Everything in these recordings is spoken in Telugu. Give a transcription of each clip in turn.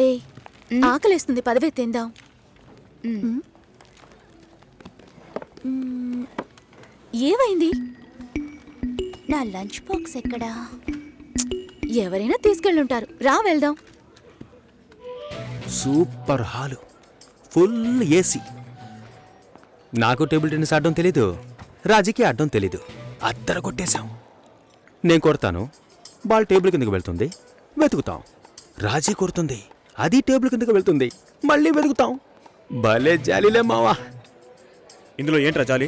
ఏ ఆకలేస్తుంది, పదవే తిందాం. ఏమైంది? నా లంచ్ బాక్స్ ఎక్కడా? ఎవరైనా తీసుకెళ్ళుంటారు, రా వెళ్దాం. Super hall, full AC. నాకు టేబుల్ టెన్నిస్ ఆడడం తెలీదు, రాజీకి ఆడడం తెలీదు. అద్దర కొట్టేశాం. నేను కొడతాను, బాల్ టేబుల్ కిందకి వెళ్తుంది, వెతుకుతాం. రాజీ కొడుతుంది, అది టేబుల్ కిందకి వెళ్తుంది, మళ్ళీ వెతుకుతాం. భలే జాలీలే మావా. ఇందులో ఏంట్రా జాలి?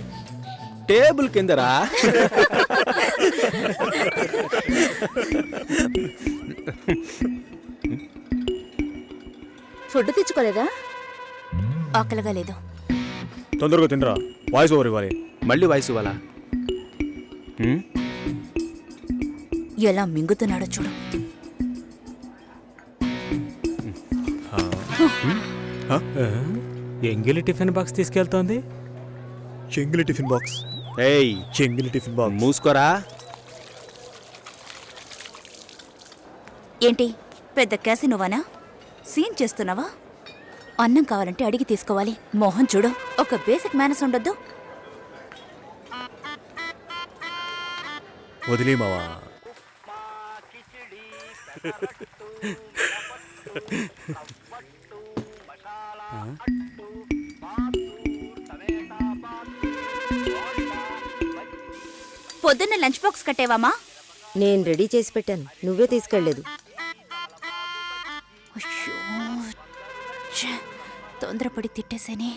టేబుల్ కిందరా. ఫుడ్ తెచ్చుకోలేదా? ఆకలిగా లేదు. తొందరగా తినరా, వాయిస్ ఓవర్ ఇవ్వాలి. మళ్ళీ వయసు వాళ్ళ ఎలా మింగుతున్నాడో చూడు. ఎంగిలి టిఫిన్ బాక్స్ తీసుకెళ్తోంది. చెంగిలి టిఫిన్ బాక్స్. ఏయ్, చెంగిలి టిఫిన్ బాక్స్. మూసుకోరా. ఏంటి పెద్ద క్యాసినోవానా? సీన్ చేస్తున్నావా? అన్నం కావాలంటే అడిగి తీసుకోవాలి. మోహన్ చూడు, ఒక బేసిక్ మేనస్ ఉండొద్దు. వదిలే మావా. పొద్దున్న లంచ్ బాక్స్ కట్టేవామా? నేను రెడీ చేసి పెట్టాను, నువ్వే తీసుకెళ్లేదు. అయ్యో, ఛే, తొందరపడి తిట్టేసేనే.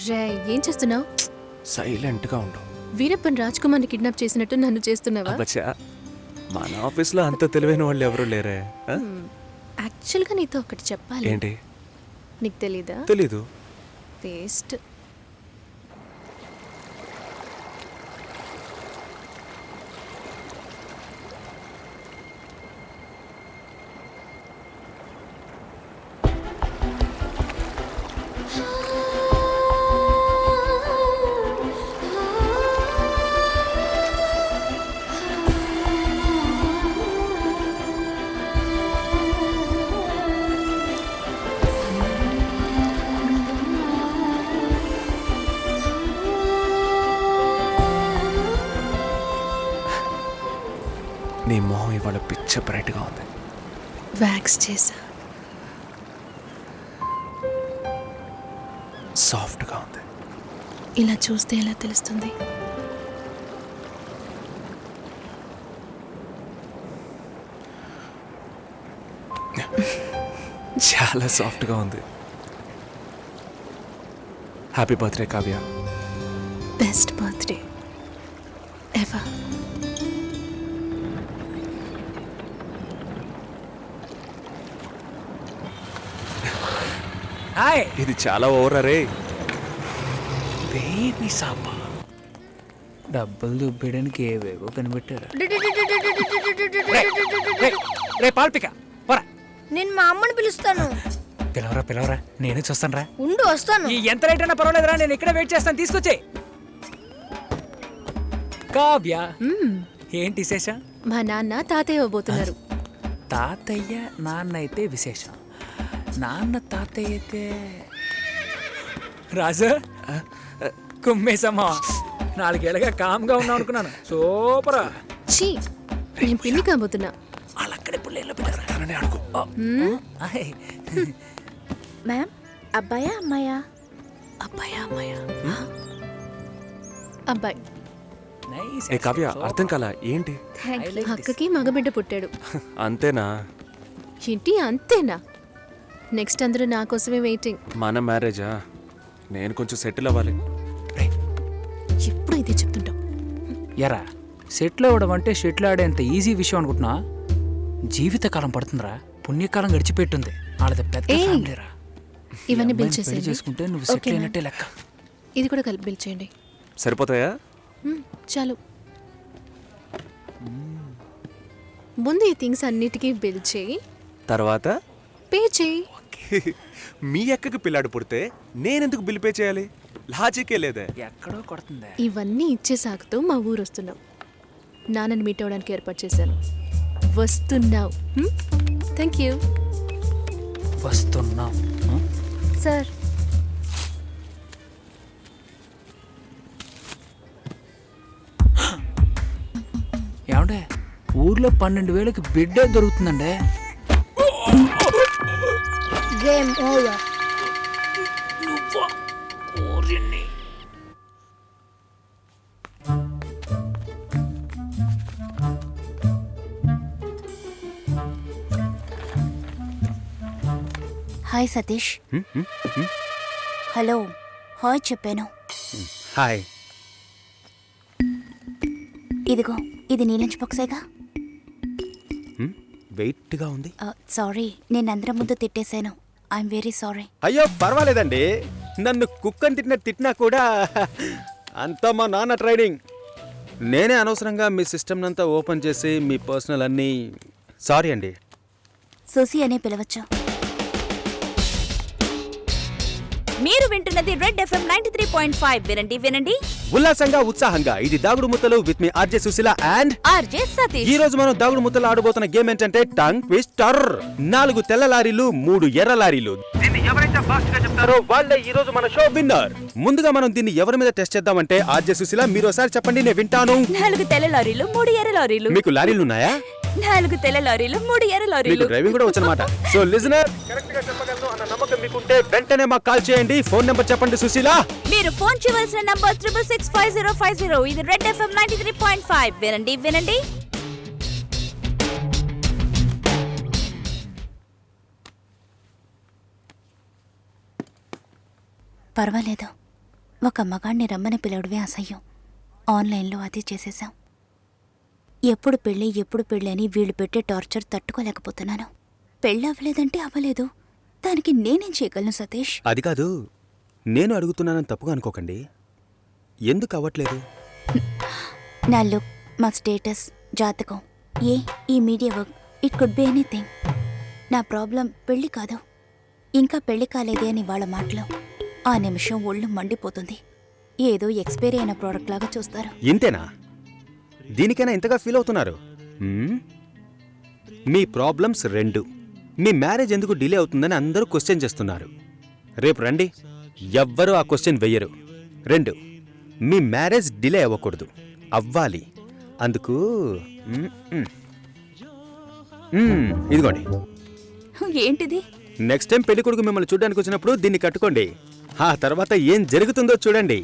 రే, ఏం చేస్తున్నావు? సైలెంట్గా ఉండు. వీరప్పన్ రాజ్ కుమార్ని కిడ్నాప్ చేసినట్టు నన్ను చేస్తున్నావా? బచ్చా, మన ఆఫీస్లో అంత తెలివైన వాళ్ళు ఎవరు లేరే. యాక్చువల్గా నీతో ఒకటి చెప్పాలి. ఏంటి? నీకు తెలీదా? తెలీదు. వేస్ట్. నీ మొహం ఇవాళ పిచ్చ బ్రైట్గా ఉంది. వ్యాక్స్ చేసా. సాఫ్ట్గా ఉంది. ఇలా చూస్తే ఎలా తెలుస్తుంది? చాలా సాఫ్ట్గా ఉంది. Happy birthday Kavya. Best birthday ever. Hi. ఇది చాలా ఓవర్ రే. బేబీ సాపా. డబ్బులు దుబ్బేయడానికి ఏవేవో కనిపెట్టారు. రే పాల్పిక పోరా. నేను మా అమ్మని పిలుస్తాను. పిలవరా పిలవరా, నేను చూస్తాను రా. ఉండు వస్తాను. ఎంత లేట్ అయినా పర్వాలేదురా, నేను ఇక్కడే వెయిట్ చేస్తాను, తీసుకొచ్చే. కావ్య, ఏంటి విశేషం? మా నాన్న తాతయ్య ఇవ్వబోతున్నారు. తాతయ్య నాన్న అయితే విశేషం, నాన్న తాతయ్య అయితే రాజు కుమ్మేసమ్మా. 4 ఏళ్ళగా కామ్గా ఉన్నావు అనుకున్నాను. సూపరా. ఛీ, నేను పిల్లి కాబోతున్నా. వాళ్ళక్కడే పుల్లేళ్ళు పిల్లరా అడుగు. మ్యామ్, అబ్బాయా అమ్మాయా? అబ్బాయా అమ్మాయా? అబ్బాయి. ఏ కావ్య, అర్థం కాలా ఏంటి? అక్కకి మగబిడ్డ పుట్టాడు. అంతేనా? ఏంటి అంతేనా? నెక్స్ట్ అందరూ నా కోసమే వెయిటింగ్. మన మ్యారేజా? నేను కొంచెం సెటిల్ అవ్వాలి. ఎప్పుడు ఇదే చెప్తుంటావు. ఎరా, సెటిల్ అవ్వడం అంటే షెటిల్ ఆడేంత ఈజీ విషయం అనుకుంటున్నా? జీవితకాలం పడుతుందిరా, పుణ్యకాలం గడిచిపెట్టుంది. వాళ్ళది పెద్ద ఫ్యామిలీరా. ఇవన్నీ బిల్ పెళ్లి చేసేయండి. చేసుకుంటే నువ్వు సెటిల్ అయినట్టే లెక్క. ఇది కూడా కలిపి బిల్ చేయండి. సరిపోతాయా? చాలు. ముందు ఈ థింగ్స్ అన్నిటికీ బిల్ చేయి, తర్వాత పే చేయి. మీ అక్కకి పిల్లాడు పుడితే నేనెందుకు బిల్ పే చేయాలి? లాజికే లేదే. ఎక్కడో కొడుతుందే. ఇవన్నీ ఇచ్చే సాకుతో మా ఊరు వస్తున్నావు. నాన్నని మీట్ అవ్వడానికి ఏర్పాటు చేశాను. వస్తున్నావు. థ్యాంక్ యూ వస్తున్నాం. సార్. ఏమండే ఊర్లో 12,000కి బిడ్డే దొరుకుతుందండే. Game over. Hi Satish. Hello hi చెప్పాను. హాయ్. ఇదిగో ఇది నీ లంచ్ బాక్సేగా. వెయిట్గా ఉంది. సారీ నేను అందరం ముందు తిట్టేశాను. I'm very sorry. అయ్యో పర్వాలేదండి. నన్ను కుక్కని తిట్టినా కూడా అంతా మా నాన్న ట్రైనింగ్. నేనే అనవసరంగా మీ సిస్టమ్ అంతా ఓపెన్ చేసి మీ పర్సనల్ అన్నీ. సారీ అండి. సుసి అనే పిలవచ్చు. మీరు వింటున్నది రెడ్ ఎఫ్ఎం 93.5. వినండి వినండి ఉల్లాసంగా ఉత్సాహంగా. ఇది దాగుడు ముత్తలు with me RJ Sushila and RJ Satish. ఈ రోజు మనం దాగుడు ముత్తలు ఆడబోతున్న గేమ్ ఏంటంటే టంగ్ ట్విస్టర్. 4 తెల్ల లారీలు 3 ఎర్ర లారీలు. దీన్ని ఎవరైతే ఫాస్ట్ గా చెప్తారో వాళ్ళే ఈ రోజు మన షో విన్నర్. ముందుగా మనం దీన్ని ఎవరి మీద టెస్ట్ చేద్దామంటే ఆర్జే సుశీల మీరు ఒకసారి చెప్పండి, నేను వింటాను. 4 తెల్ల లారీలు 3 ఎర్ర లారీలు. మీకు లారీలు ఉన్నాయా? 4 తెల్ల లారీలు 3 ఎర్ర మీకు లారీలు. డ్రైవింగ్ కూడా వచ్చనమాట. సో లిజనర్ కరెక్ట్ గా చెప్పగలను అన్న నమ్మకం మీకుంటే వెంటనే మాకు కాల్ చేయండి. ఫోన్ నెంబర్ చెప్పండి సుశీల. మీరు ఫోన్ చేయవలసిన నంబర్ 6665050. ఇది రెడ్ ఎఫ్ఎం 93.5. వినండి వినండి. పర్వాలేదు, ఒక మగాణ్ణి రమ్మని పిలవడమే అసహ్యం. ఆన్లైన్లో అది చేసేసాం. ఎప్పుడు పెళ్ళి అని వీళ్ళు పెట్టే టార్చర్ తట్టుకోలేకపోతున్నాను. పెళ్ళి అవ్వలేదంటే అవ్వలేదు, దానికి నేనేం చేయగలను సతీష్? అది కాదు, నేను అడుగుతున్నానని తప్పుగా అనుకోకండి. ఎందుకు అవ్వట్లేదు? నా లుక్, మా స్టేటస్, జాతకం, ఈ media work, it could be anything. నా ప్రాబ్లం పెళ్లి కాదు, ఇంకా పెళ్లి కాలేదే అని వాళ్ళ మాటలు. ఆ నిమిషం ఒళ్ళు మండిపోతుంది. ఏదో ఎక్స్పైరీ అయిన ప్రోడక్ట్ లాగా చూస్తారు. ఇంతేనా? దీనికైనా ఇంతగా ఫీల్ అవుతున్నారు? మీ ప్రాబ్లమ్స్ 2. మీ మ్యారేజ్ ఎందుకు డిలే అవుతుందని అందరూ క్వశ్చన్ చేస్తున్నారు. రేపు రండి, ఎవ్వరూ ఆ క్వశ్చన్ వెయ్యరు. 2, మీ మ్యారేజ్ డిలే అవ్వకూడదు, అవ్వాలి. అందుకు ఇదిగోండి. ఏంటిది? నెక్స్ట్ టైం పెళ్లి కొడుకు మిమ్మల్ని చూడడానికి వచ్చినప్పుడు దీన్ని కట్టుకోండి. ఆ తర్వాత ఏం జరుగుతుందో చూడండి.